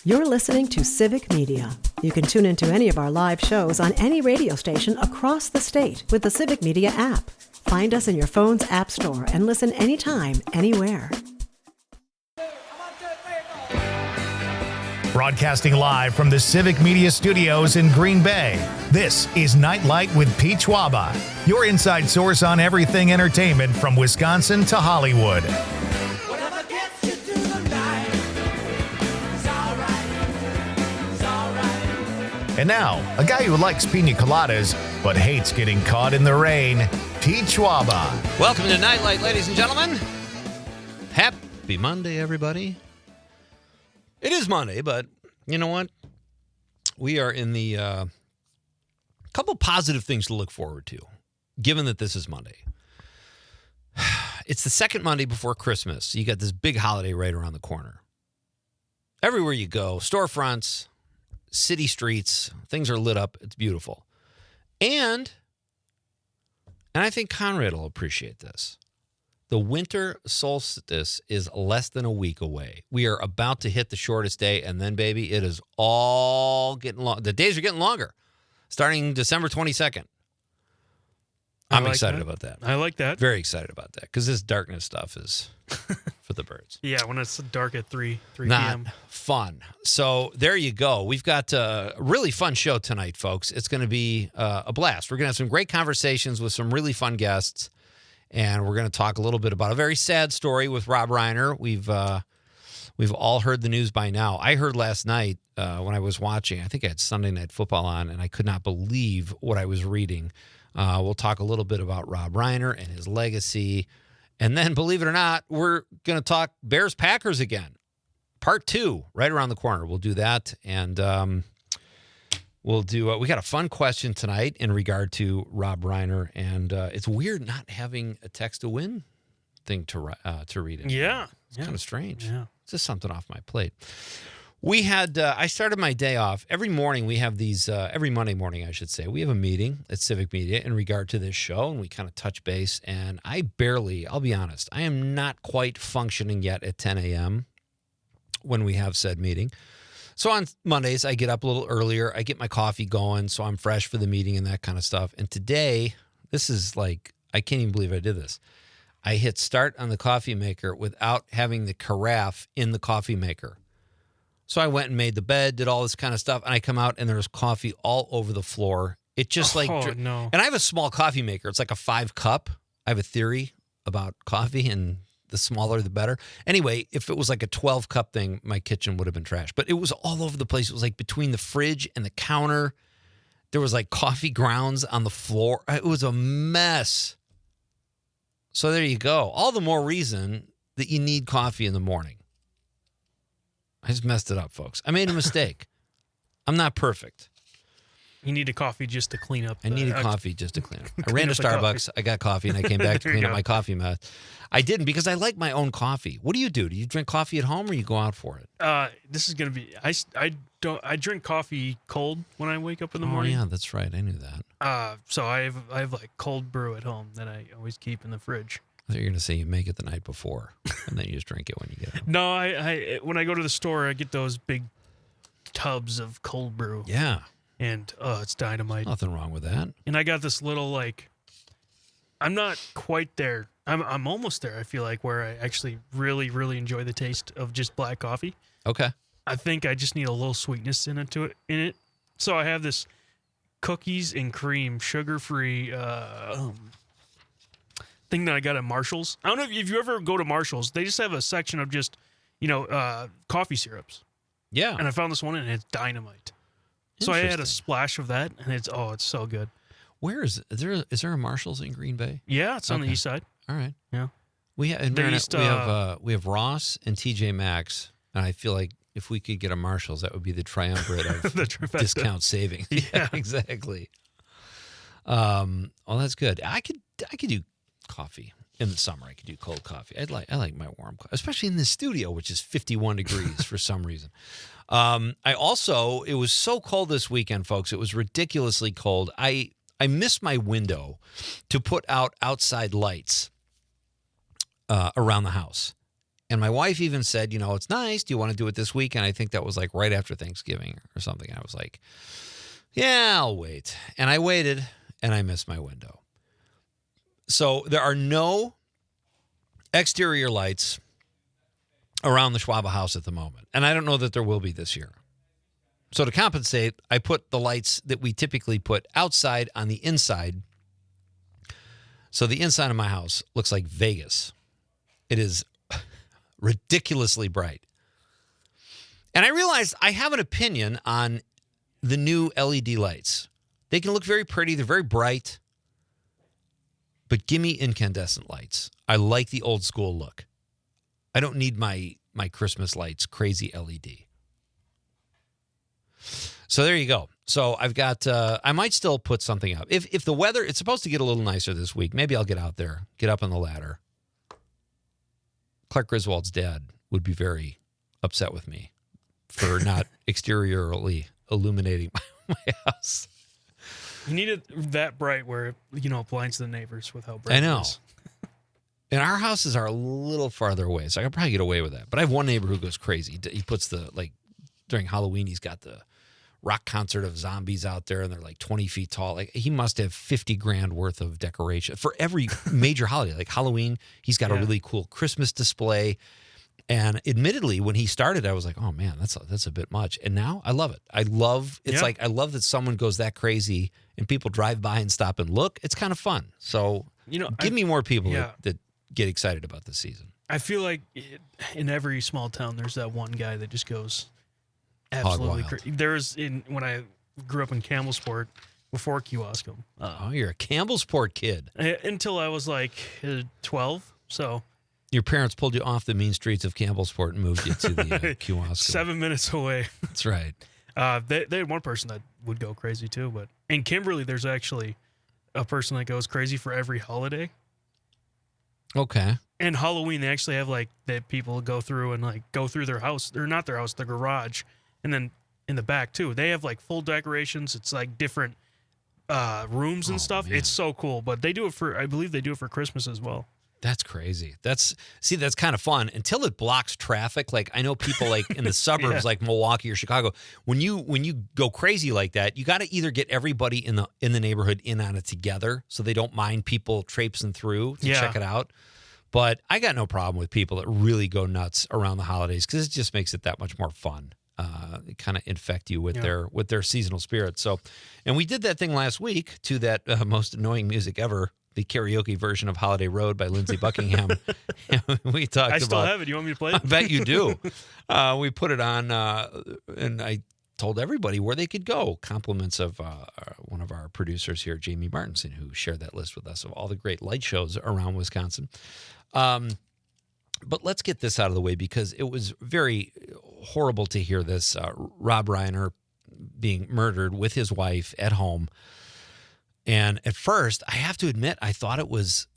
You're listening to Civic Media. You can tune into any of our live shows on any radio station across the state with the Civic Media app. Find us in your phone's app store and listen anytime, anywhere. Broadcasting live from the Civic Media Studios in Green Bay, this is Nite Lite with Pete Schwaba, your inside source on everything entertainment from Wisconsin to Hollywood. And now, a guy who likes pina coladas but hates getting caught in the rain, Pete Schwaba. Welcome to Nite Lite, ladies and gentlemen. Happy Monday, everybody. It is Monday, but you know what? We are in the couple positive things to look forward to, given that this is Monday. It's the second Monday before Christmas. You got this big holiday right around the corner. Everywhere you go, storefronts, city streets, things are lit up. It's beautiful. And I think Conrad will appreciate this. The winter solstice is less than a week away. We are about to hit the shortest day, and then, baby, it is all getting long. The days are getting longer, starting December 22nd. I'm excited about that. I like that. Very excited about that, because this darkness stuff is for the birds. Yeah, when it's dark at 3 Not p.m. fun. So there you go. We've got a really fun show tonight, folks. It's going to be a blast. We're going to have some great conversations with some really fun guests, and we're going to talk a little bit about a very sad story with Rob Reiner. We've all heard the news by now. I heard last night when I was watching, I think I had Sunday Night Football on, and I could not believe what I was reading. We'll talk a little bit about Rob Reiner and his legacy. And then, believe it or not, we're going to talk Bears-Packers again. Part 2, right around the corner. We'll do that. And we'll do, we got a fun question tonight in regard to Rob Reiner. And it's weird not having a text to win thing to read it. Yeah. It's kind of strange. Yeah. It's just something off my plate. We had, I started my day off. Every morning we have these, every Monday morning, I should say, we have a meeting at Civic Media in regard to this show, and we kind of touch base. And I'll be honest, I am not quite functioning yet at 10 a.m. when we have said meeting. So on Mondays, I get up a little earlier. I get my coffee going, so I'm fresh for the meeting and that kind of stuff. And today, this is like, I can't even believe I did this. I hit start on the coffee maker without having the carafe in the coffee maker. So I went and made the bed, did all this kind of stuff, and I come out, and there's coffee all over the floor. It just no. And I have a small coffee maker. It's like a 5-cup. I have a theory about coffee, and the smaller, the better. Anyway, if it was like a 12-cup thing, my kitchen would have been trash. But it was all over the place. It was like between the fridge and the counter. There was like coffee grounds on the floor. It was a mess. So there you go. All the more reason that you need coffee in the morning. I just messed it up, folks. I made a mistake. I'm not perfect. You need a coffee just to clean up. I needed coffee just to clean up. I Clean ran to up the coffee. Starbucks. I got coffee, and I came back to clean up my coffee mess. I didn't because I like my own coffee. What do you do? Do you drink coffee at home, or you go out for it? This is gonna be. I drink coffee cold when I wake up in the morning. Oh yeah, that's right. I knew that. So I have like cold brew at home that I always keep in the fridge. I thought you were going to say you make it the night before, and then you just drink it when you get home. No, I when I go to the store, I get those big tubs of cold brew. Yeah. And it's dynamite. Nothing wrong with that. And I got this little like, I'm not quite there. I'm almost there. I feel like where I actually really enjoy the taste of just black coffee. Okay. I think I just need a little sweetness in it. So I have this cookies and cream, sugar-free thing that I got at Marshall's. I don't know if you ever go to Marshall's. They just have a section of just, coffee syrups. Yeah. And I found this one, and it's dynamite. So I had a splash of that, and it's so good. Where is it? Is there a Marshall's in Green Bay? Yeah, it's on the east side. All right. Yeah. We have Ross and TJ Maxx, and I feel like if we could get a Marshall's, that would be the triumvirate of discount savings. Yeah, exactly. Well, that's good. I could do coffee in the summer. I could do cold coffee. I like my warm coffee, especially in the studio, which is 51 degrees for some reason. It was so cold this weekend, folks. It was ridiculously cold. I missed my window to put out outside lights around the house. And my wife even said, it's nice. Do you want to do it this week? And I think that was like right after Thanksgiving or something. I was like, yeah, I'll wait. And I waited, and I missed my window. So there are no exterior lights around the Schwaba house at the moment. And I don't know that there will be this year. So to compensate, I put the lights that we typically put outside on the inside. So the inside of my house looks like Vegas. It is ridiculously bright. And I realized I have an opinion on the new LED lights. They can look very pretty. They're very bright. But give me incandescent lights. I like the old school look. I don't need my Christmas lights, crazy LED. So there you go. So I've got, I might still put something up. If the weather, it's supposed to get a little nicer this week. Maybe I'll get out there, get up on the ladder. Clark Griswold's dad would be very upset with me for not exteriorly illuminating my house. You need it that bright where it blinds the neighbors with how bright I know. it is. And our houses are a little farther away, so I could probably get away with that. But I have one neighbor who goes crazy. He puts during Halloween, he's got the rock concert of zombies out there, and they're like 20 feet tall. Like, he must have $50,000 worth of decoration for every major holiday. Like Halloween, he's got a really cool Christmas display. And admittedly, when he started, I was like, oh man, that's a bit much. And now I love it. I love that someone goes that crazy and people drive by and stop and look. It's kind of fun. So give me more people that get excited about this season. I feel like in every small town, there's that one guy that just goes absolutely crazy. When I grew up in Campbellsport before Kewaskum. You're a Campbellsport kid. Until I was like 12. So your parents pulled you off the mean streets of Campbellsport and moved you to the Kewaskum. 7 minutes away. That's right. They had one person that would go crazy too, but in Kimberly, there's actually a person that goes crazy for every holiday. Okay. And Halloween, they actually have that people go through and go through their house, or not their house, the garage, and then in the back too. They have full decorations. It's different rooms and stuff. Man. It's so cool. But they do it I believe they do it for Christmas as well. That's crazy. That's kind of fun until it blocks traffic. Like, I know people in the suburbs like Milwaukee or Chicago, when you go crazy like that, you got to either get everybody in the neighborhood in on it together so they don't mind people traipsing through to check it out. But I got no problem with people that really go nuts around the holidays because it just makes it that much more fun. They kind of infect you with their seasonal spirit. So, and we did that thing last week to that most annoying music ever, the karaoke version of Holiday Road by Lindsey Buckingham. We talked about. I still have it. You want me to play it? I bet you do. We put it on, and I told everybody where they could go. Compliments of one of our producers here, Jamie Martinson, who shared that list with us of all the great light shows around Wisconsin. But let's get this out of the way because it was very horrible to hear this. Rob Reiner being murdered with his wife at home. And at first, I have to admit, I thought it was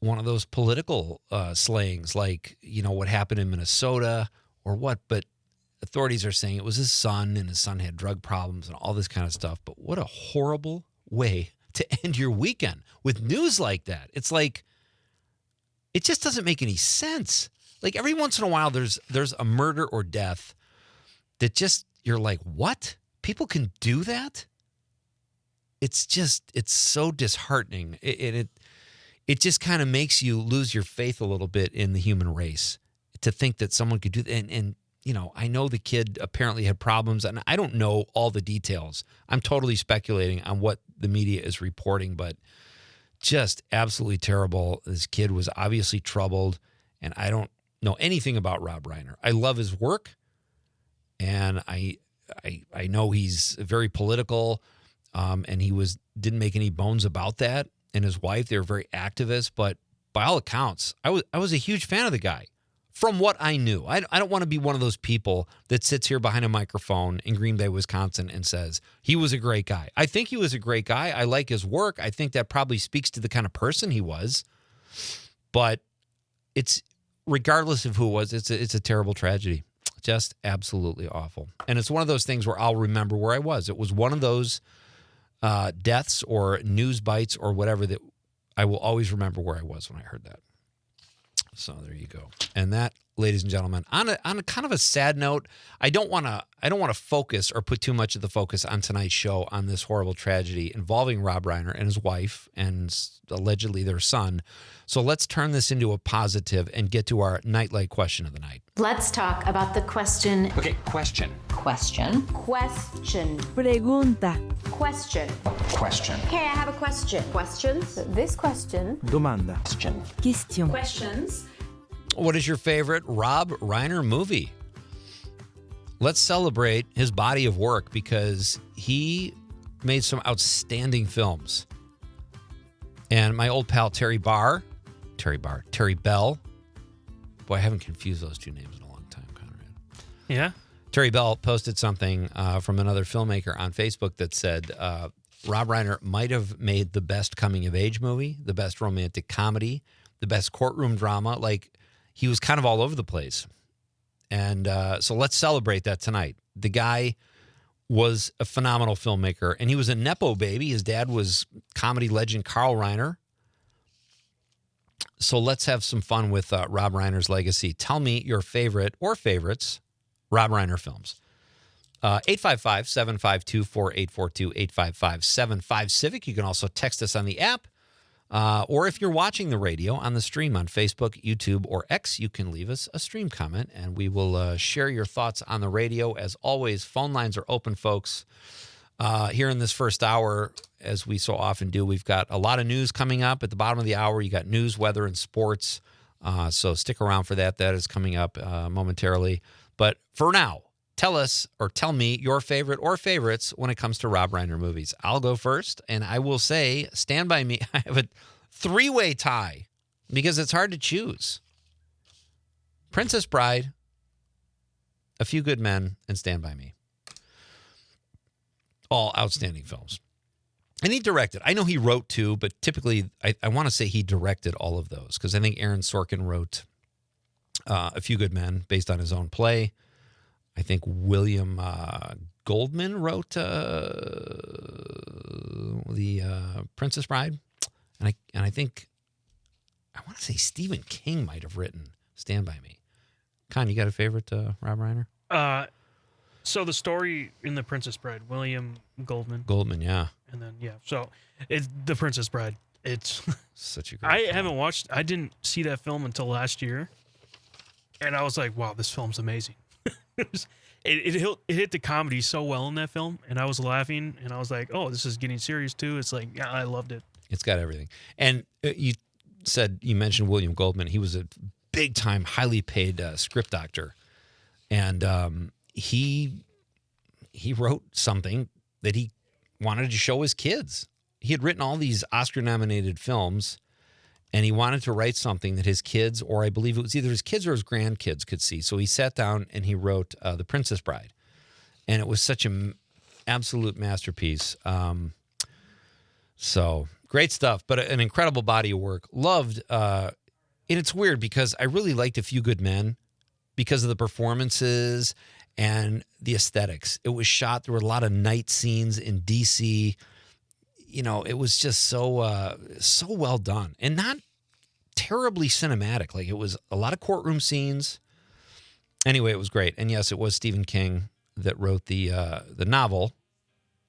one of those political slayings, like, what happened in Minnesota or what. But authorities are saying it was his son, and his son had drug problems and all this kind of stuff. But what a horrible way to end your weekend with news like that. It's like, it just doesn't make any sense. Like, every once in a while, there's a murder or death that just, you're like, what? People can do that? It's so disheartening. It just kind of makes you lose your faith a little bit in the human race to think that someone could do that. And I know the kid apparently had problems, and I don't know all the details. I'm totally speculating on what the media is reporting, but just absolutely terrible. This kid was obviously troubled, and I don't know anything about Rob Reiner. I love his work, and I know he's very political. And he didn't make any bones about that. And his wife, they were very activist. But by all accounts, I was a huge fan of the guy from what I knew. I don't want to be one of those people that sits here behind a microphone in Green Bay, Wisconsin, and says he was a great guy. I think he was a great guy. I like his work. I think that probably speaks to the kind of person he was. But it's, regardless of who it was, it's a terrible tragedy. Just absolutely awful. And it's one of those things where I'll remember where I was. It was one of those deaths or news bites or whatever that I will always remember where I was when I heard that. So there you go. And that ladies and gentlemen. On a kind of a sad note, I don't want to focus or put too much of the focus on tonight's show on this horrible tragedy involving Rob Reiner and his wife and allegedly their son. So let's turn this into a positive and get to our Nite Lite question of the night. Let's talk about the question. Okay, question. Question. Pregunta. Question. Question. Okay, I have a question. Questions? This question. Domanda. Question. Question. Questions. What is your favorite Rob Reiner movie? Let's celebrate his body of work because he made some outstanding films. And my old pal Terry Bell. Boy, I haven't confused those two names in a long time, Conrad. Yeah. Terry Bell posted something from another filmmaker on Facebook that said Rob Reiner might have made the best coming-of-age movie, the best romantic comedy, the best courtroom drama. Like, he was kind of all over the place. And so let's celebrate that tonight. The guy was a phenomenal filmmaker, and he was a Nepo baby. His dad was comedy legend Carl Reiner. So let's have some fun with Rob Reiner's legacy. Tell me your favorite or favorites Rob Reiner films. 855-752-4842, 855-75-CIVIC. You can also text us on the app. Or if you're watching the radio on the stream on Facebook, YouTube, or X, you can leave us a stream comment, and we will share your thoughts on the radio. As always, phone lines are open, folks. Here in this first hour, as we so often do, we've got a lot of news coming up. At the bottom of the hour, you got news, weather, and sports. So stick around for that. That is coming up momentarily. But for now, tell us or tell me your favorite or favorites when it comes to Rob Reiner movies. I'll go first, and I will say, stand by me. I have a three-way tie because it's hard to choose. Princess Bride, A Few Good Men, and Stand By Me. All outstanding films. And he directed. I know he wrote too, but typically I want to say he directed all of those because I think Aaron Sorkin wrote A Few Good Men based on his own play. I think William Goldman wrote the Princess Bride, and I think I want to say Stephen King might have written Stand By Me. Con, you got a favorite Rob Reiner? So the story in The Princess Bride, William Goldman. Goldman, yeah. And then, yeah. So it's The Princess Bride. It's such a great film. I didn't see that film until last year. And I was like, wow, this film's amazing. It hit the comedy so well in that film. And I was laughing. And I was like, oh, this is getting serious too. It's like, yeah, I loved it. It's got everything. And you mentioned William Goldman. He was a big-time, highly paid script doctor. And he wrote something that he wanted to show his kids. He had written all these Oscar-nominated films, and he wanted to write something that his kids, or I believe it was either his kids or his grandkids, could see. So he sat down and he wrote The Princess Bride. And it was such an absolute masterpiece. So great stuff, but an incredible body of work. Loved, and it's weird because I really liked A Few Good Men because of the performances and the aesthetics. It was shot, there were a lot of night scenes in D.C., it was just so well done and not terribly cinematic. Like, it was a lot of courtroom scenes. Anyway, it was great. And yes, it was Stephen King that wrote the novel,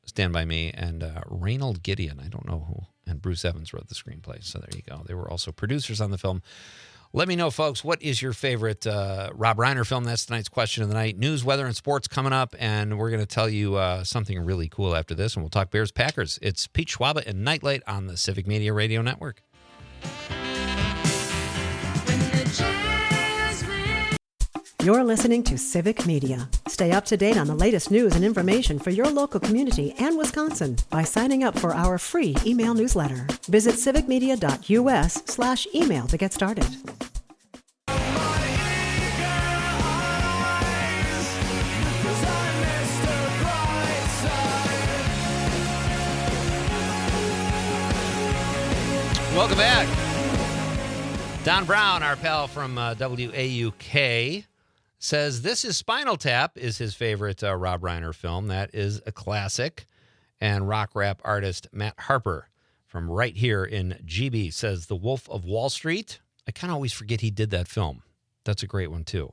Stand By Me, and Reynold Gideon, I don't know who, and Bruce Evans wrote the screenplay. So there you go. They were also producers on the film. Let me know, folks, what is your favorite Rob Reiner film? That's tonight's question of the night. News, weather, and sports coming up, and we're going to tell you something really cool after this, and we'll talk Bears-Packers. It's Pete Schwaba and Nite Lite on the Civic Media Radio Network. You're listening to Civic Media. Stay up to date on the latest news and information for your local community and Wisconsin by signing up for our free email newsletter. Visit civicmedia.us/email to get started. Welcome back. Don Brown, our pal from WAUK, says this is Spinal Tap is his favorite Rob Reiner film. That is a classic. And rock rap artist Matt Harper from right here in GB says The Wolf of Wall Street. I kind of always forget he did that film. That's a great one, too.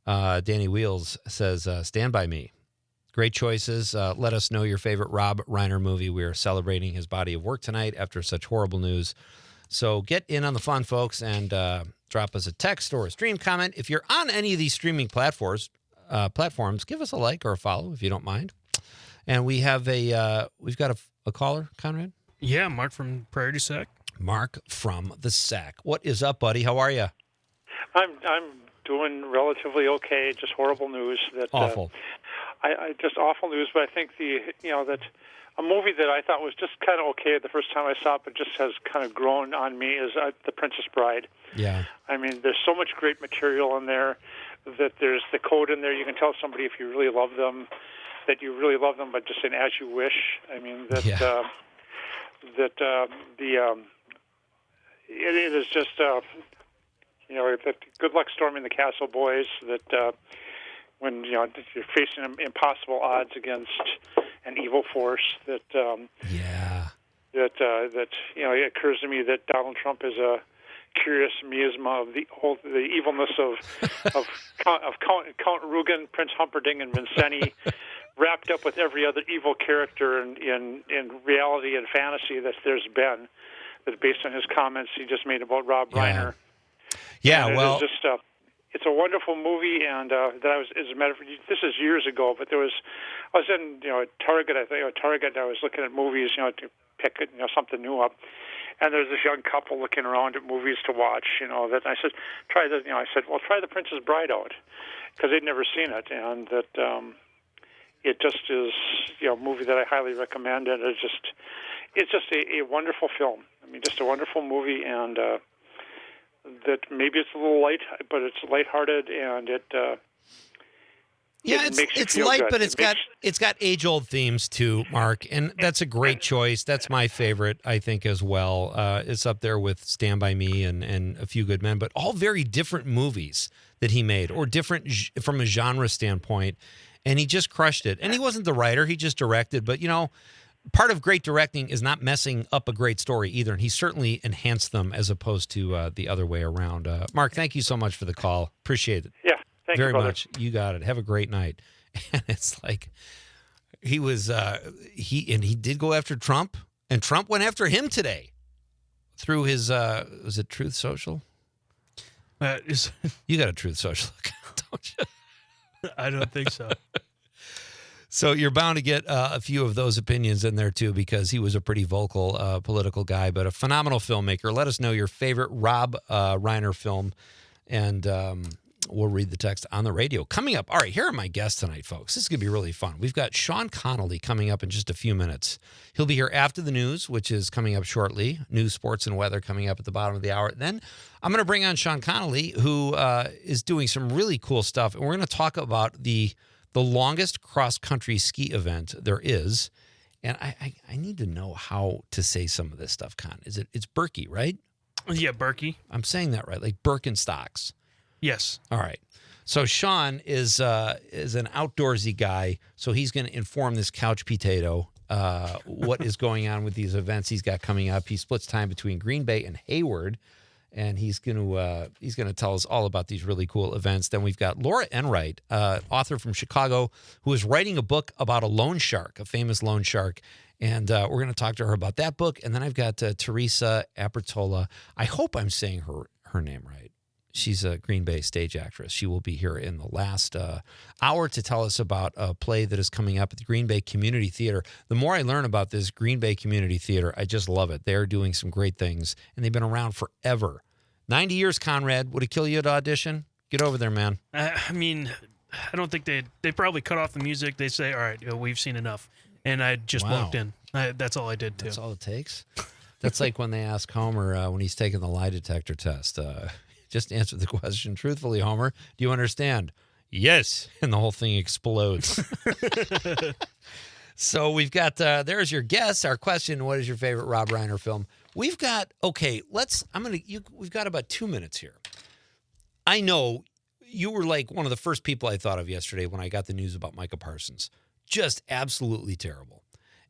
Danny Wheels says, Stand By Me. Great choices. Let us know your favorite Rob Reiner movie. We are celebrating his body of work tonight after such horrible news. So get in on the fun, folks, and drop us a text or a stream comment. If you're on any of these streaming platforms, give us a like or a follow if you don't mind. And we've got a caller, Conrad? Yeah, Mark from Prairie du Sac. Mark from the Sac. What is up, buddy? How are you? I'm doing relatively okay. Just horrible news. Awful. I just awful news. But I think that a movie that I thought was just kind of okay the first time I saw it, but just has kind of grown on me is The Princess Bride. Yeah. I mean, there's so much great material in there that there's the code in there. You can tell somebody if you really love them that you really love them, but just saying as you wish. I mean that it is just good luck storming the castle, boys. That when you're facing impossible odds against an evil force. That it occurs to me that Donald Trump is a curious miasma of the evilness of Count Rugen, Prince Humperdinck, and Vincenti, wrapped up with every other evil character in reality and fantasy that there's been. That based on his comments he just made about Rob Reiner. Yeah, and well, it's a wonderful movie, and that I was, as a matter of fact, this is years ago, but I was in Target. I was looking at movies, to pick something new up, and there's this young couple looking around at movies to watch. That I said, try the. I said, well, try The Princess Bride out, because they'd never seen it, and that it just is a movie that I highly recommend, and it's just a wonderful film. I mean, just a wonderful movie, and that maybe it's a little light, but it's lighthearted, and it makes you feel light, good. but it's got age-old themes too, Mark, and that's a great choice. That's my favorite, I think, as well. It's up there with Stand By Me and A Few Good Men, but all very different movies that he made, or different from a genre standpoint, and he just crushed it. And he wasn't the writer; he just directed. But part of great directing is not messing up a great story either, and he certainly enhanced them as opposed to the other way around. Mark, thank you so much for the call. Appreciate it. Yeah, thank you very brother. much. You got it. Have a great night. And it's like he was he did go after Trump, and Trump went after him today through his was it Truth Social? You got a Truth Social account, don't you? I don't think so. So you're bound to get a few of those opinions in there, too, because he was a pretty vocal political guy, but a phenomenal filmmaker. Let us know your favorite Rob Reiner film, and we'll read the text on the radio. Coming up, all right, here are my guests tonight, folks. This is going to be really fun. We've got Shawn Connelly coming up in just a few minutes. He'll be here after the news, which is coming up shortly. News, sports, and weather coming up at the bottom of the hour. Then I'm going to bring on Shawn Connelly, who is doing some really cool stuff, and we're going to talk about the longest cross-country ski event there is. And I need to know how to say some of this stuff, Con. It's Berkey, right? Yeah, Berkey. I'm saying that right, like Birkenstocks. Yes. All right. So Shawn is an outdoorsy guy, so he's going to inform this couch potato what is going on with these events he's got coming up. He splits time between Green Bay and Hayward, and he's going to tell us all about these really cool events. Then we've got Laura Enright, author from Chicago, who is writing a book about a loan shark, a famous loan shark, and we're going to talk to her about that book. And then I've got Teresa Apertola. I hope I'm saying her name right. She's a Green Bay stage actress. She will be here in the last hour to tell us about a play that is coming up at the Green Bay Community Theater. The more I learn about this Green Bay Community Theater, I just love it. They're doing some great things, and they've been around forever. 90 years, Conrad. Would it kill you to audition? Get over there, man. I mean, I don't think they probably cut off the music. They say, all right, we've seen enough. And I just walked in. That's all I did, too. That's all it takes? That's like when they ask Homer when he's taking the lie detector test. Just answer the question truthfully, Homer. Do you understand? Yes. And the whole thing explodes. So we've got, there's your guess. Our question, what is your favorite Rob Reiner film? We've got, we've got about 2 minutes here. I know you were like one of the first people I thought of yesterday when I got the news about Micah Parsons. Just absolutely terrible.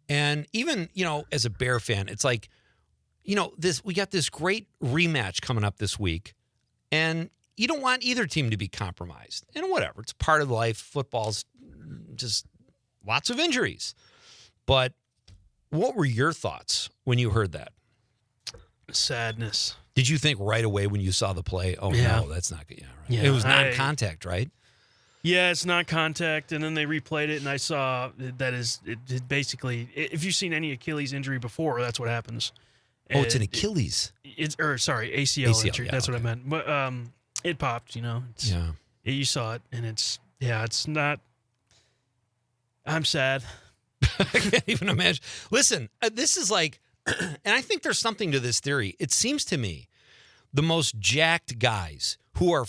And even, as a Bear fan, it's like, we got this great rematch coming up this week. And you don't want either team to be compromised. And whatever, it's part of life. Football's just lots of injuries. But what were your thoughts when you heard that? Sadness. Did you think right away when you saw the play, oh, Yeah. no, that's not good? Yeah, right. Yeah, It was non-contact, right? Yeah, it's not contact, and then they replayed it, and I saw that it basically, if you've seen any Achilles injury before, that's what happens. Oh, it's an Achilles. ACL injury. yeah, That's what I okay. meant. But it popped, you saw it, and it's not. I'm sad. I can't even imagine. Listen, this is like, and I think there's something to this theory. It seems to me the most jacked guys who are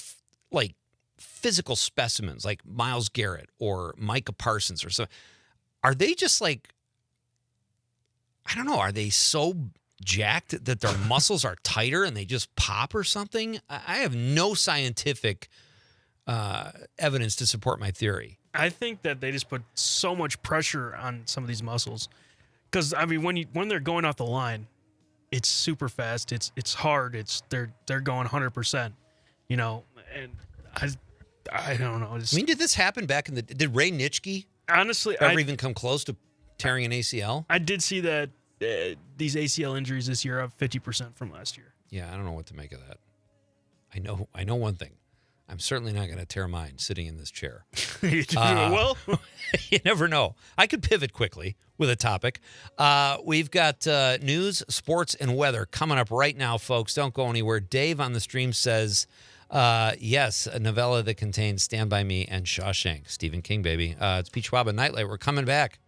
like physical specimens, like Myles Garrett or Micah Parsons or so, are they just like, I don't know, are they so jacked that their muscles are tighter and they just pop or something? I have no scientific evidence to support my theory. I think that they just put so much pressure on some of these muscles, because I mean, when they're going off the line, it's super fast. It's hard. They're going 100%. And I don't know. I mean, did this happen back in did Ray Nitschke Honestly, ever even come close to tearing an ACL? I did see that these ACL injuries this year are up 50% from last year. Yeah, I don't know what to make of that. I know one thing. I'm certainly not going to tear mine sitting in this chair. Well, you never know. I could pivot quickly with a topic. We've got news, sports, and weather coming up right now, folks. Don't go anywhere. Dave on the stream says, yes, a novella that contains Stand By Me and Shawshank. Stephen King, baby. It's Pete Schwaba, Nite Lite. We're coming back.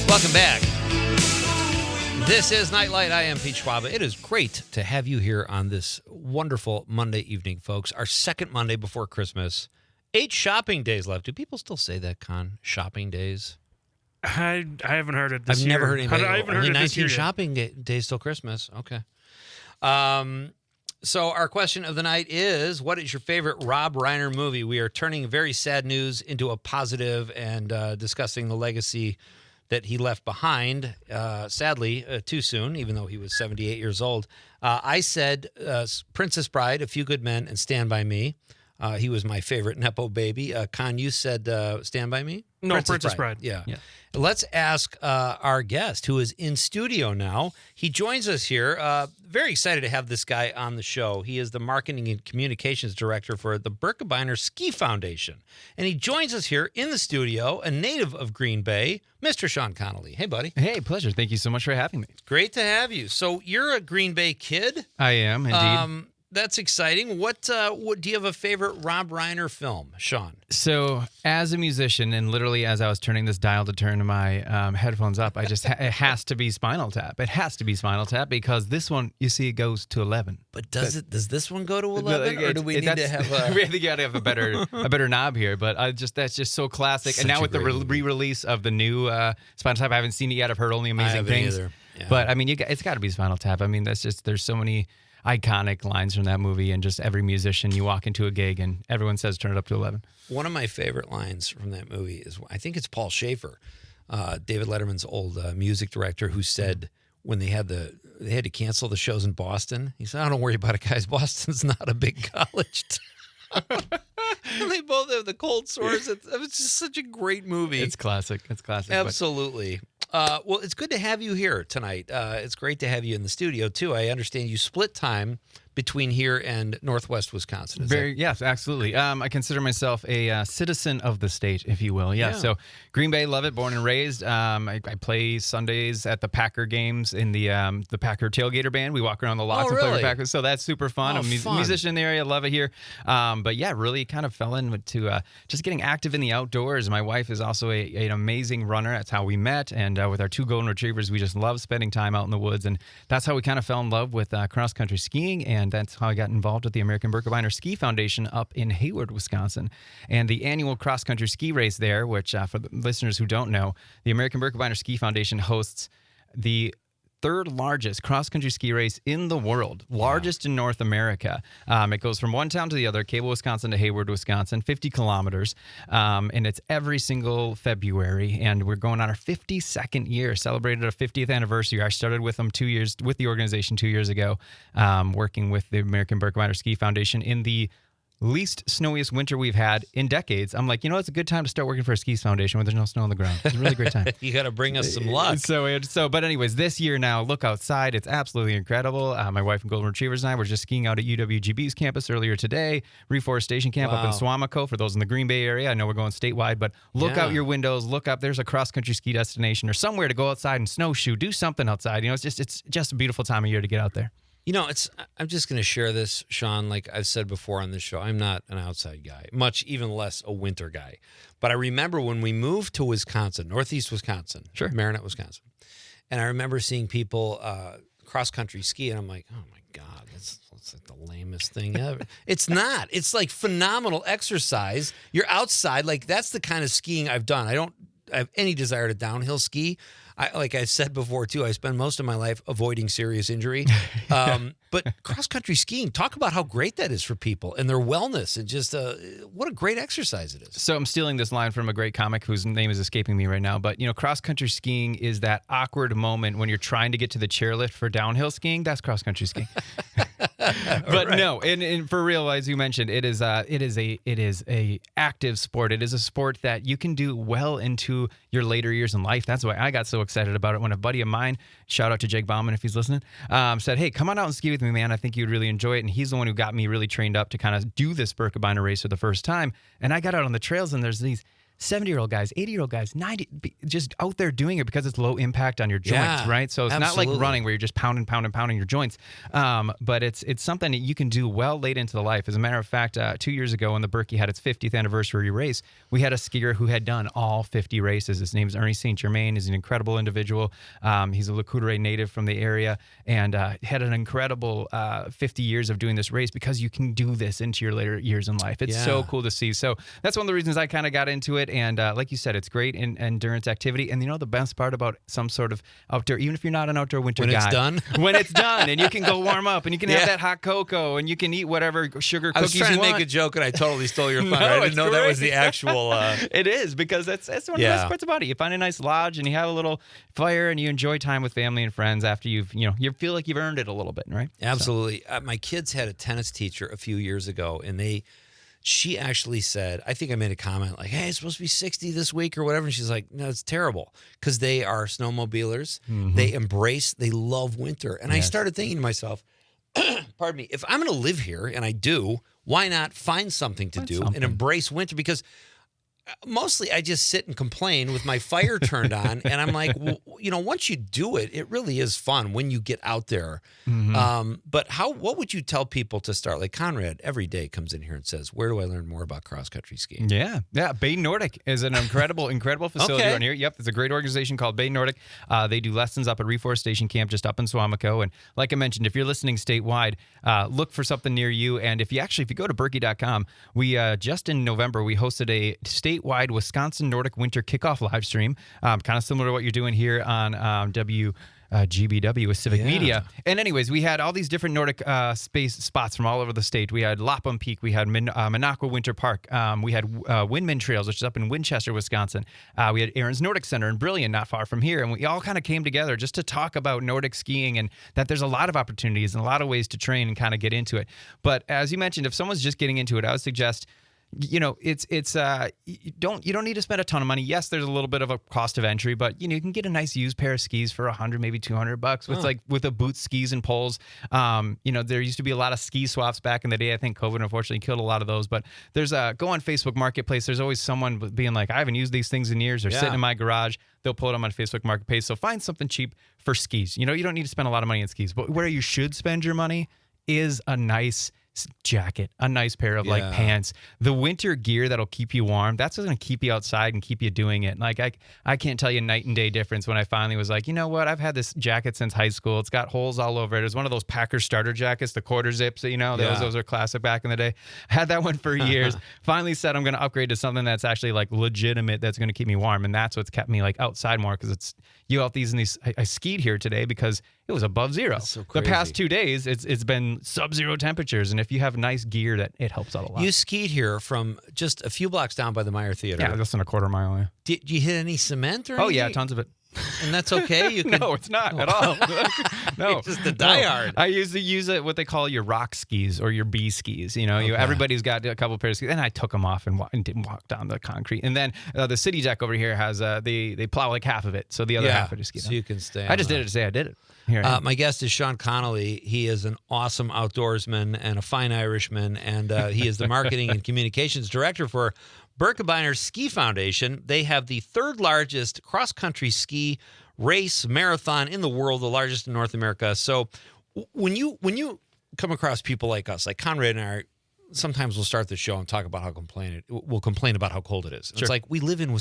Welcome back. This is Nite Lite. I am Pete Schwaba. It is great to have you here on this wonderful Monday evening, folks. Our second Monday before Christmas. 8 shopping days left. Do people still say that, Con? Shopping days? I haven't heard it this I've year. never heard anybody. I haven't Only heard it 19 this year yet. shopping days till Christmas. Okay. So our question of the night is, what is your favorite Rob Reiner movie? We are turning very sad news into a positive and discussing the legacy that he left behind, sadly, too soon, even though he was 78 years old. I said Princess Bride, A Few Good Men, and Stand By Me. He was my favorite Nepo baby. Con, you said Stand By Me? No, Princess Bride. Yeah. Let's ask our guest, who is in studio now. He joins us here. Very excited to have this guy on the show. He is the marketing and communications director for the Berkey Ski Foundation. And he joins us here in the studio, a native of Green Bay, Mr. Shawn Connelly. Hey, buddy. Hey, pleasure. Thank you so much for having me. Great to have you. So you're a Green Bay kid. I am, indeed. That's exciting. What do you have a favorite Rob Reiner film, Shawn? So, as a musician, and literally as I was turning this dial to turn my headphones up, I just it has to be Spinal Tap. It has to be Spinal Tap because this one, you see, it goes to 11. But does this one go to 11, or do we need to have a? We got to have a better knob here. But that's just so classic. Such and now a with the great movie. re-release of the new Spinal Tap, I haven't seen it yet. I've heard only amazing haven't things. either. Yeah. But I mean, it's got to be Spinal Tap. I mean, there's so many iconic lines from that movie, and just every musician, you walk into a gig and everyone says turn it up to 11. One of my favorite lines from that movie is, I think it's Paul Schaefer, David Letterman's old music director, who said when they had to cancel the shows in Boston, he said, "Oh, don't worry about it, guys. Boston's not a big college town." And they both have the cold sores. It was just such a great movie. It's classic. Absolutely. Well, it's good to have you here tonight. It's great to have you in the studio, too. I understand you split time between here and Northwest Wisconsin. Yes, absolutely. I consider myself a citizen of the state, if you will. Yeah. So Green Bay, love it. Born and raised. I play Sundays at the Packer games in the Packer tailgater band. We walk around the lots and play with Packers. So that's super fun. I'm a musician in the area. Love it here. But yeah, really kind of fell into just getting active in the outdoors. My wife is also an amazing runner. That's how we met. And with our 2 golden retrievers, we just love spending time out in the woods. And that's how we kind of fell in love with cross-country skiing. And that's how I got involved with the American Berkey Ski Foundation up in Hayward, Wisconsin. And the annual cross-country ski race there, which for the listeners who don't know, the American Berkey Ski Foundation hosts the third largest cross-country ski race in the world, largest in North America. It goes from one town to the other, Cable, Wisconsin to Hayward, Wisconsin, 50 kilometers, and it's every single February, and we're going on our 52nd year, celebrated our 50th anniversary. I started with them with the organization 2 years ago, working with the American Berkey Ski Foundation in the least snowiest winter we've had in decades. I'm like, it's a good time to start working for a skis foundation when there's no snow on the ground. It's a really great time. You got to bring us some luck. But anyways, this year now, look outside. It's absolutely incredible. My wife and Golden Retrievers and I were just skiing out at UWGB's campus earlier today, reforestation camp up in Swamico for those in the Green Bay area. I know we're going statewide, but look out your windows, look up. There's a cross-country ski destination or somewhere to go outside and snowshoe, do something outside. It's just a beautiful time of year to get out there. I'm just going to share this, Shawn. Like I've said before on this show, I'm not an outside guy, much even less a winter guy. But I remember when we moved to Wisconsin, northeast Wisconsin, Marinette, Wisconsin, and I remember seeing people cross-country ski, and I'm like, oh, my God, that's like the lamest thing ever. It's not. It's like phenomenal exercise. You're outside. Like that's the kind of skiing I've done. I don't have any desire to downhill ski. Like I said before, too, I spend most of my life avoiding serious injury. But cross-country skiing, talk about how great that is for people and their wellness and just what a great exercise it is. So I'm stealing this line from a great comic whose name is escaping me right now. But, cross-country skiing is that awkward moment when you're trying to get to the chairlift for downhill skiing. That's cross-country skiing. But right. No, and for real, as you mentioned, it is a active sport. It is a sport that you can do well into your later years in life. That's why I got so excited about it when a buddy of mine, shout out to Jake Bauman if he's listening, said, hey, come on out and ski with me, man. I think you'd really enjoy it. And he's the one who got me really trained up to kind of do this Birkebeiner race for the first time. And I got out on the trails and there's these 70-year-old guys, 80-year-old guys, 90, just out there doing it because it's low impact on your joints, right? So it's not like running where you're just pounding your joints. But it's something that you can do well late into the life. As a matter of fact, 2 years ago when the Berkey had its 50th anniversary race, we had a skier who had done all 50 races. His name is Ernie St. Germain. He's an incredible individual. He's a Le Coudray native from the area and had an incredible 50 years of doing this race because you can do this into your later years in life. It's so cool to see. So that's one of the reasons I kind of got into it. And like you said, it's great in endurance activity. And the best part about some sort of outdoor, even if you're not an outdoor winter guy. When it's done and you can go warm up and you can have that hot cocoa and you can eat whatever sugar cookies you want. I was trying to make a joke and I totally stole your thunder. I didn't know that was the actual... It is, because that's one of the best parts about it. You find a nice lodge and you have a little fire and you enjoy time with family and friends after you feel like you've earned it a little bit, right? Absolutely. So. My kids had a tennis teacher a few years ago and she actually said, I think I made a comment like, hey, it's supposed to be 60 this week or whatever. And she's like, no, it's terrible because they are snowmobilers. Mm-hmm. They love winter. And I started thinking to myself, pardon me, if I'm going to live here, and I do, why not find something to do and embrace winter? Because mostly I just sit and complain with my fire turned on. And I'm like, once you do it, it really is fun when you get out there. Mm-hmm. But what would you tell people to start? Like Conrad every day comes in here and says, where do I learn more about cross-country skiing? Yeah. Bay Nordic is an incredible facility around here. Yep. It's a great organization called Bay Nordic. They do lessons up at Reforestation Camp just up in Swamico. And like I mentioned, if you're listening statewide, look for something near you. And if you go to Berkey.com, we just in November, we hosted a statewide Wisconsin Nordic Winter Kickoff live stream, kind of similar to what you're doing here on GBW with Civic Media. And anyways, we had all these different Nordic space spots from all over the state. We had Lapham Peak, we had Minocqua Winter Park, we had Windman Trails, which is up in Winchester, Wisconsin. We had Aaron's Nordic Center in Brilliant, not far from here. And we all kind of came together just to talk about Nordic skiing and that there's a lot of opportunities and a lot of ways to train and kind of get into it. But as you mentioned, if someone's just getting into it, I would suggest you don't need to spend a ton of money. Yes, there's a little bit of a cost of entry, but you can get a nice used pair of skis for $100, maybe $200 with a boot, skis, and poles. There used to be a lot of ski swaps back in the day. I think COVID unfortunately killed a lot of those. But there's go on Facebook Marketplace. There's always someone being like, I haven't used these things in years. They're sitting in my garage. They'll pull it on Facebook Marketplace. So find something cheap for skis. You don't need to spend a lot of money on skis, but where you should spend your money is a nice jacket, a nice pair of like pants, the winter gear that'll keep you warm. That's what's going to keep you outside and keep you doing it. Like I can't tell you night and day difference when I finally was like, you know what? I've had this jacket since high school. It's got holes all over it. It was one of those Packer starter jackets, the quarter zips, those are classic back in the day. I had that one for years. Finally said I'm going to upgrade to something that's actually like legitimate, that's going to keep me warm. And that's what's kept me like outside more, because it's you out these and these. I skied here today because it was above zero. So the past 2 days, it's been sub-zero temperatures, and if you have nice gear, that it helps out a lot. You skied here from just a few blocks down by the Meyer Theater. Yeah, less than a quarter mile. Yeah. Did you hit any cement or? Oh yeah, tons of it. And that's okay. You can... No, it's not at all. No, You're just a diehard. I used to use it what they call your rock skis or your B skis. Everybody's got a couple pairs of skis. And I took them off and didn't walk down the concrete. And then the city deck over here has they plow like half of it, so the other half I just ski. So you can stay. I just did it to say I did it. Here. My guest is Shawn Connelly. He is an awesome outdoorsman and a fine Irishman, and he is the marketing and communications director for Berkey Ski Foundation. They have the third largest cross-country ski race marathon in the world, the largest in North America. So when you come across people like us, like Conrad and I, sometimes we'll start the show and talk about we'll complain about how cold it is. Sure. It's like, we live in,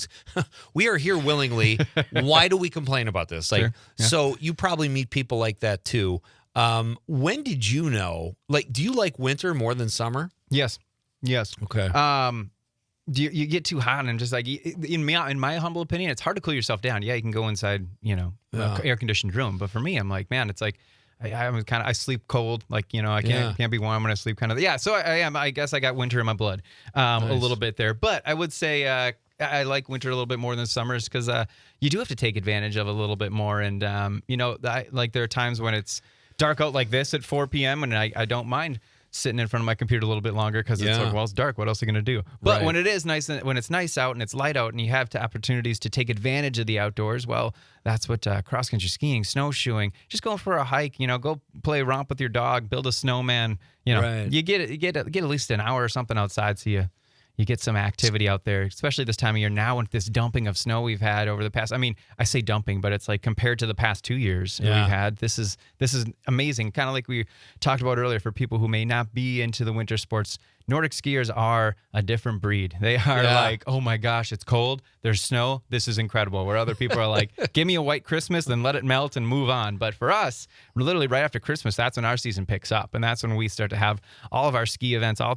we are here willingly. Why do we complain about this? Like, So you probably meet people like that too. When did you know, like, do you like winter more than summer? Yes. Okay. You get too hot and just like, in my humble opinion, it's hard to cool yourself down. Yeah, you can go inside, air conditioned room. But for me, I'm like, man, it's like, I sleep cold. Like, I can't be warm when I sleep kind of. Yeah. So I guess I got winter in my blood, nice. A little bit there, but I would say, I like winter a little bit more than summers because you do have to take advantage of it a little bit more. And, there are times when it's dark out like this at 4 p.m. and I don't mind sitting in front of my computer a little bit longer because it's like, well, it's dark. What else are you going to do? But when it is nice, when it's nice out and it's light out and you have opportunities to take advantage of the outdoors, well, that's what cross-country skiing, snowshoeing, just going for a hike, go play romp with your dog, build a snowman, you get at least an hour or something outside so you get some activity out there, especially this time of year now with this dumping of snow we've had over the past. I mean, I say dumping, but it's like compared to the past 2 years we've had, this is amazing. Kind of like we talked about earlier, for people who may not be into the winter sports, Nordic skiers are a different breed. They are like, oh my gosh, it's cold, there's snow, this is incredible. Where other people are like, give me a white Christmas, then let it melt and move on. But for us, literally right after Christmas, that's when our season picks up. And that's when we start to have all of our ski events, all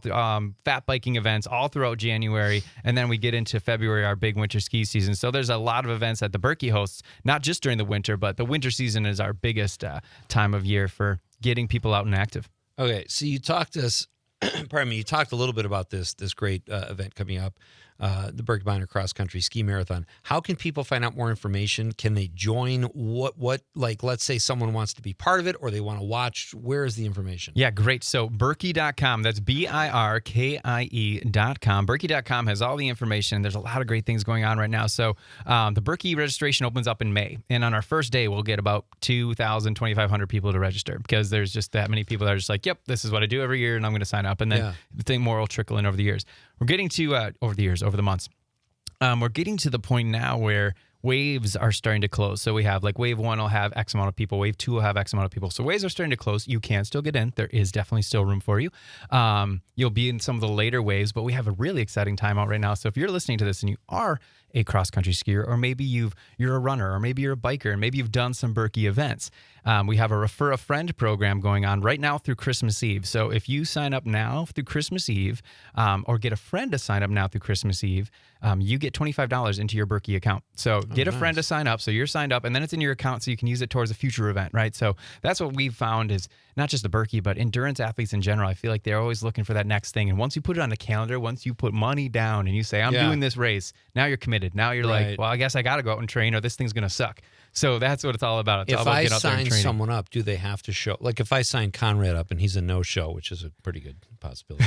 fat biking events all throughout January. And then we get into February, our big winter ski season. So there's a lot of events that the Berkey hosts, not just during the winter, but the winter season is our biggest time of year for getting people out and active. Okay, so you talked to us. Pardon me. You talked a little bit about this great event coming up, the Berkey Cross Country Ski Marathon. How can people find out more information? Can they join? What like, let's say someone wants to be part of it or they want to watch. Where is the information? Yeah, great. So Berkey.com, that's BIRKIE.com. Berkey.com has all the information. There's a lot of great things going on right now. So the Berkey registration opens up in May. And on our first day, we'll get about 2,000, 2,500 people to register because there's just that many people that are just like, yep, this is what I do every year and I'm going to sign up. And then the thing more will trickle in over the years. We're getting to, over the months, we're getting to the point now where waves are starting to close. So we have like wave 1 will have X amount of people. Wave 2 will have X amount of people. So waves are starting to close. You can still get in. There is definitely still room for you. You'll be in some of the later waves, but we have a really exciting time out right now. So if you're listening to this and you are a cross-country skier, or maybe you're a runner, or maybe you're a biker, and maybe you've done some Berkey events, we have a Refer a Friend program going on right now through Christmas Eve. So if you sign up now through Christmas Eve, or get a friend to sign up now through Christmas Eve, you get $25 into your Berkey account. So get a friend to sign up, so you're signed up, and then it's in your account so you can use it towards a future event, right? So that's what we've found is not just the Berkey, but endurance athletes in general. I feel like they're always looking for that next thing. And once you put it on the calendar, once you put money down and you say, I'm doing this race, now you're committed. Now you're like, well, I guess I got to go out and train or this thing's going to suck. So that's what it's all about. It's all about getting out there and training. If I sign someone up, do they have to show? Like if I sign Conrad up and he's a no-show, which is a pretty good possibility,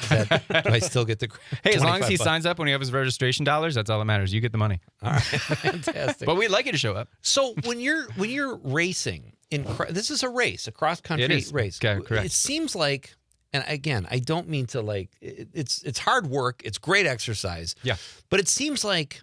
do I still get the Hey, as long as he signs up when he has his registration dollars, that's all that matters. You get the money. All right, fantastic. But we'd like you to show up. So when you're racing, this is a race, a cross-country race. Okay, correct. It seems like, and again, I don't mean to like, it's hard work. It's great exercise. Yeah. But it seems like,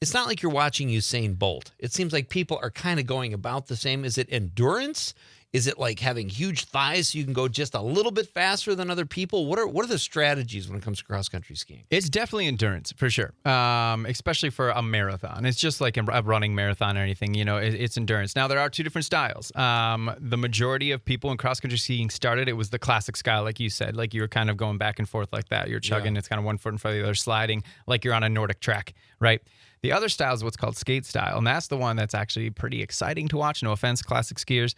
it's not like you're watching Usain Bolt. It seems like people are kind of going about the same. Is it endurance? Is it like having huge thighs so you can go just a little bit faster than other people? What are the strategies when it comes to cross-country skiing? It's definitely endurance, for sure, especially for a marathon. It's just like a running marathon or anything. It's endurance. Now, there are two different styles. The majority of people in cross-country skiing started, it was the classic style, like you said. Like you were kind of going back and forth like that. You're chugging. It's kind of one foot in front of the other, sliding like you're on a Nordic track, right? The other style is what's called skate style, and that's the one that's actually pretty exciting to watch. No offense, classic skiers.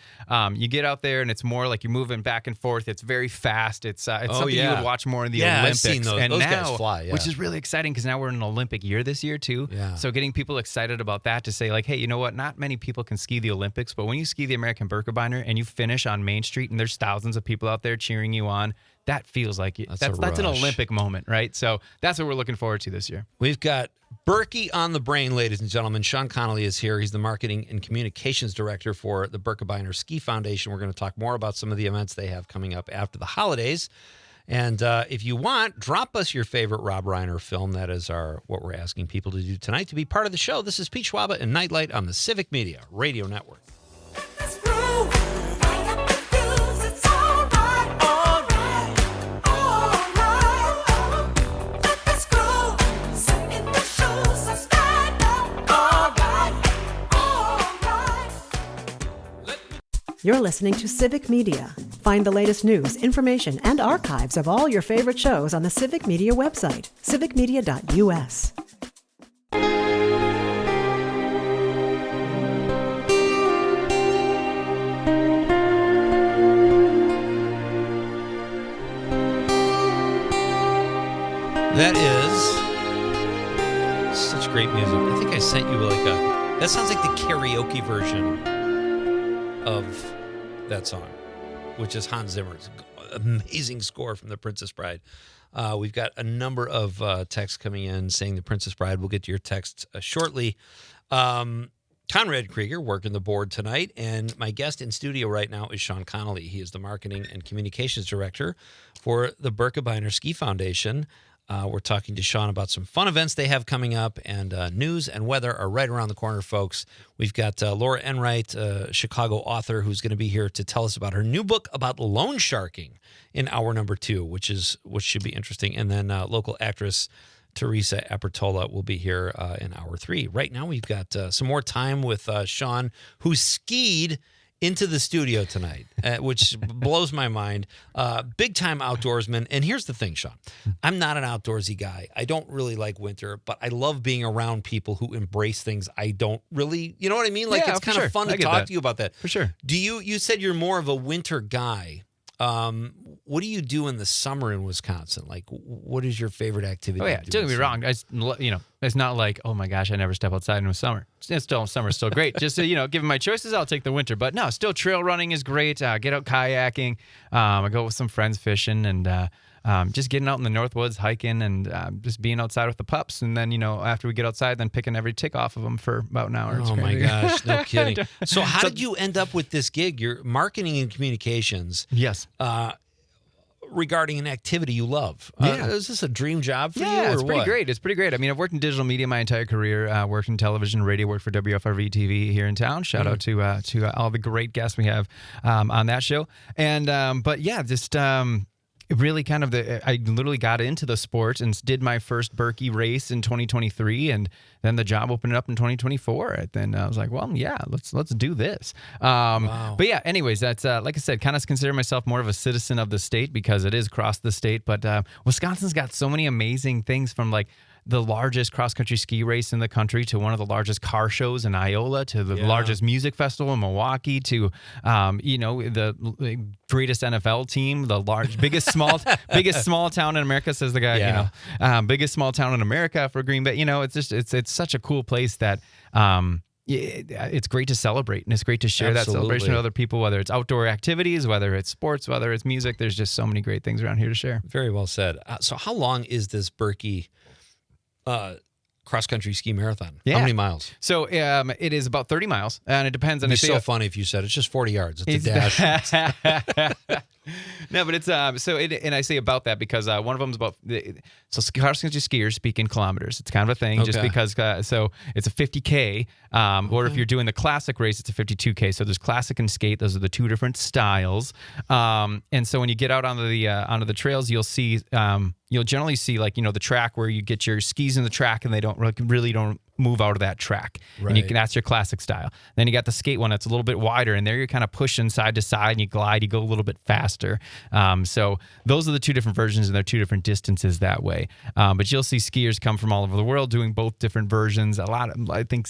You get out there, and it's more like you're moving back and forth. It's very fast. It's something you would watch more in the Olympics. I've seen those. And those now, guys fly, which is really exciting because now we're in an Olympic year this year, too. Yeah. So getting people excited about that to say, like, hey, you know what? Not many people can ski the Olympics, but when you ski the American Berkey and you finish on Main Street and there's thousands of people out there cheering you on, that feels like it. That's an Olympic moment, right? So that's what we're looking forward to this year. We've got Berkey on the brain, ladies and gentlemen. Shawn Connelly is here. He's the marketing and communications director for the Berkey Ski Foundation. We're going to talk more about some of the events they have coming up after the holidays. And if you want, drop us your favorite Rob Reiner film. That is what we're asking people to do tonight to be part of the show. This is Pete Schwaba and Nite Lite on the Civic Media Radio Network. You're listening to Civic Media. Find the latest news, information, and archives of all your favorite shows on the Civic Media website, civicmedia.us. That is such great music. I think I sent you that sounds like the karaoke version of that song, which is Hans Zimmer's amazing score from The Princess Bride. We've got a number of texts coming in saying The Princess Bride. We'll get to your text shortly. Conrad Krieger working the board tonight, and my guest in studio right now is Shawn Connelly. He is the marketing and communications director for the Berkey Ski Foundation. We're talking to Shawn about some fun events they have coming up, and news and weather are right around the corner, folks. We've got Laura Enright, a Chicago author, who's going to be here to tell us about her new book about loan sharking in hour number 2, which should be interesting. And then local actress Teresa Apertola will be here in hour 3. Right now, we've got some more time with Shawn, who skied into the studio tonight, which blows my mind. Big time outdoorsman. And here's the thing, Shawn. I'm not an outdoorsy guy. I don't really like winter, but I love being around people who embrace things I don't really, you know what I mean? Like, it's kind of fun to talk to you about that. For sure. You said you're more of a winter guy. What do you do in the summer in Wisconsin? Like, what is your favorite activity? Oh, yeah. Don't get me wrong. It's not like, oh my gosh, I never step outside in the summer. Summer's still great. Just so, given my choices, I'll take the winter. But no, still trail running is great. Get out kayaking. I go with some friends fishing and just getting out in the North Woods, hiking and just being outside with the pups. And then, after we get outside, then picking every tick off of them for about an hour. Oh my gosh, no kidding. So how did you end up with this gig? You're marketing and communications. Yes. Regarding an activity you love. Is this a dream job for you? Yeah, it's pretty what? great. It's pretty great. I mean, I've worked in digital media my entire career. Worked in television, radio, worked for WFRV TV here in town. Shout out to all the great guests we have on that show. And but yeah, just really kind of I literally got into the sport and did my first Berkey race in 2023, and then the job opened up in 2024. And then I was like, well, yeah, let's do this. Wow. But yeah, anyways, that's like I said, kind of consider myself more of a citizen of the state because it is across the state. But Wisconsin's got so many amazing things, from like the largest cross-country ski race in the country to one of the largest car shows in Iola to the largest music festival in Milwaukee to, the greatest NFL team, the biggest small town in America, says the guy, biggest small town in America for Green Bay. It's such a cool place that it's great to celebrate, and it's great to share that celebration with other people, whether it's outdoor activities, whether it's sports, whether it's music. There's just so many great things around here to share. Very well said. So how long is this Berkey cross-country ski marathon? Yeah. How many miles? So it is about 30 miles, and it depends on. It'd be so funny if you said it's just 40 yards. It's a dash. No, but it's and I say about that because one of them is about cross country skiers speak in kilometers. It's kind of a thing just because so it's a 50K or if you're doing the classic race, it's a 52K. So there's classic and skate; those are the two different styles. And so when you get out onto the trails, you'll see you'll generally see the track where you get your skis in the track and they don't really move out of that track. Right. And that's your classic style. Then you got the skate one that's a little bit wider, and there you're kind of pushing side to side and you glide, you go a little bit faster. So those are the two different versions, and they're two different distances that way. But you'll see skiers come from all over the world doing both different versions. I think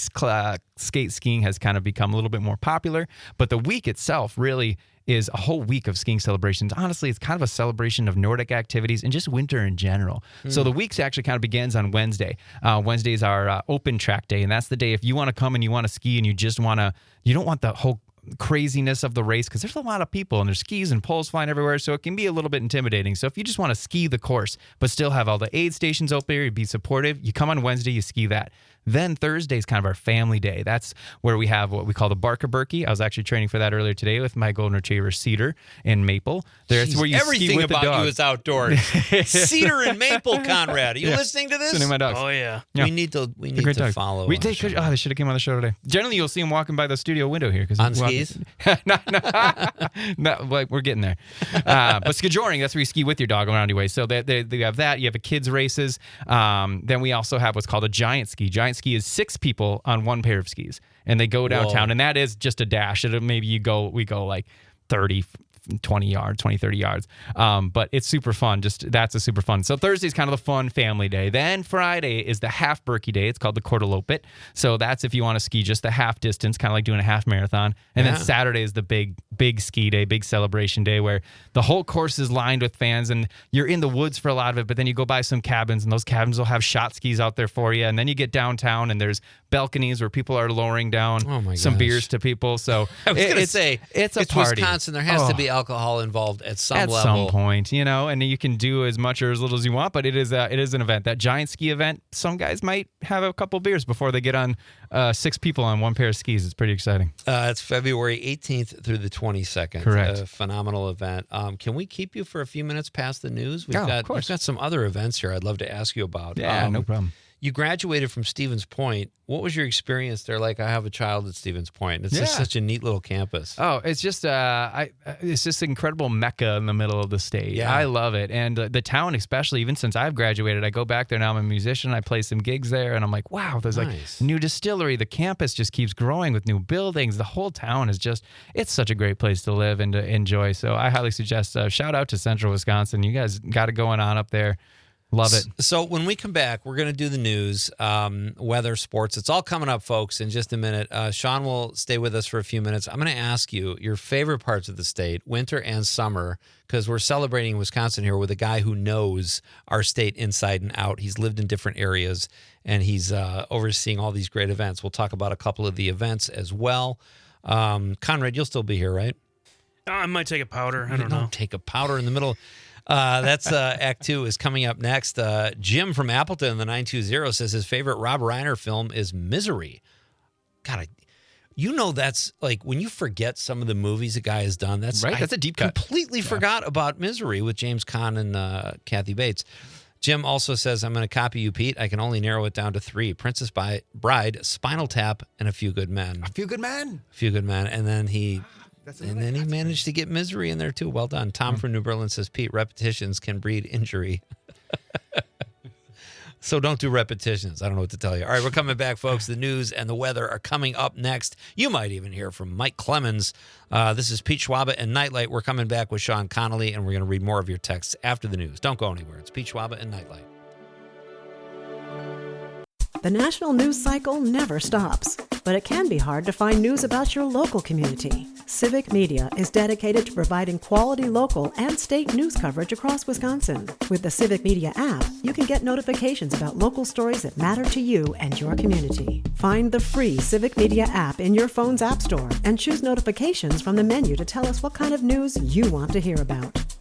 skate skiing has kind of become a little bit more popular, but the week itself really is a whole week of skiing celebrations. Honestly, it's kind of a celebration of Nordic activities and just winter in general. So the week actually kind of begins on Wednesday. Wednesday is our open track day, and that's the day if you want to come and you want to ski and you don't want the whole craziness of the race because there's a lot of people and there's skis and poles flying everywhere, so it can be a little bit intimidating. So if you just want to ski the course but still have all the aid stations open here, be supportive, you come on Wednesday, you ski that. Then Thursday is kind of our family day. That's where we have what we call the Berkey. I was actually training for that earlier today with my golden retriever Cedar and Maple. That's where you everything ski with about the dog. you is outdoors. Cedar and Maple, Conrad. Are you listening to this? Sending my dogs. Oh yeah. We need to follow. They should have came on the show today. Generally, you'll see them walking by the studio window here on skis. No, like we're getting there. But skijoring, that's where you ski with your dog around your way. So they have that. You have a kids races. Then we also have what's called a giant ski. Giant ski is 6 people on one pair of skis, and they go downtown. And that is just a dash. We go like 30 yards, 30 yards. But it's super fun. That's a super fun. So Thursday's kind of the fun family day. Then Friday is the half Berkey day. It's called the Quartalopet. So that's if you want to ski just the half distance, kind of like doing a half marathon. And then Saturday is the big ski day, big celebration day where the whole course is lined with fans and you're in the woods for a lot of it, but then you go by some cabins and those cabins will have shot skis out there for you. And then you get downtown and there's balconies where people are lowering down some beers to people. So I was going to say, it's a party. Wisconsin. There has to be alcohol involved at some level. At some point, and you can do as much or as little as you want, but it is an event. That giant ski event, some guys might have a couple beers before they get on 6 people on one pair of skis. It's pretty exciting. It's February 18th through the 22nd. Correct. A phenomenal event. Can we keep you for a few minutes past the news? We've of course. got some other events here I'd love to ask you about. Yeah, no problem. You graduated from Stevens Point. What was your experience there like? I have a child at Stevens Point. It's just such a neat little campus. Oh, it's just it's just an incredible mecca in the middle of the state. Yeah. I love it. And the town especially, even since I've graduated, I go back there now. I'm a musician. I play some gigs there, and I'm like, wow, there's like a new distillery. The campus just keeps growing with new buildings. The whole town is it's such a great place to live and to enjoy. So I highly suggest, shout out to Central Wisconsin. You guys got it going on up there. Love it. So when we come back, we're going to do the news, weather, sports. It's all coming up, folks, in just a minute. Shawn will stay with us for a few minutes. I'm going to ask you your favorite parts of the state, winter and summer, because we're celebrating Wisconsin here with a guy who knows our state inside and out. He's lived in different areas, and he's overseeing all these great events. We'll talk about a couple of the events as well. Conrad, you'll still be here, right? I might take a powder. I don't know. Take a powder in the middle. That's Act 2 is coming up next. Jim from Appleton in the 920 says his favorite Rob Reiner film is Misery. God, that's like when you forget some of the movies a guy has done. That's right. That's a deep cut. Completely forgot about Misery with James Caan and Kathy Bates. Jim also says, I'm going to copy you, Pete. I can only narrow it down to 3. Princess Bride, Spinal Tap, and A Few Good Men. A Few Good Men. A Few Good Men. And then he managed to get Misery in there, too. Well done. Tom from New Berlin says, Pete, repetitions can breed injury. So don't do repetitions. I don't know what to tell you. All right, we're coming back, folks. The news and the weather are coming up next. You might even hear from Mike Clemens. This is Pete Schwaba and Nite Lite. We're coming back with Shawn Connelly, and we're going to read more of your texts after the news. Don't go anywhere. It's Pete Schwaba and Nite Lite. The national news cycle never stops, but it can be hard to find news about your local community. Civic Media is dedicated to providing quality local and state news coverage across Wisconsin. With the Civic Media app, you can get notifications about local stories that matter to you and your community. Find the free Civic Media app in your phone's app store and choose notifications from the menu to tell us what kind of news you want to hear about.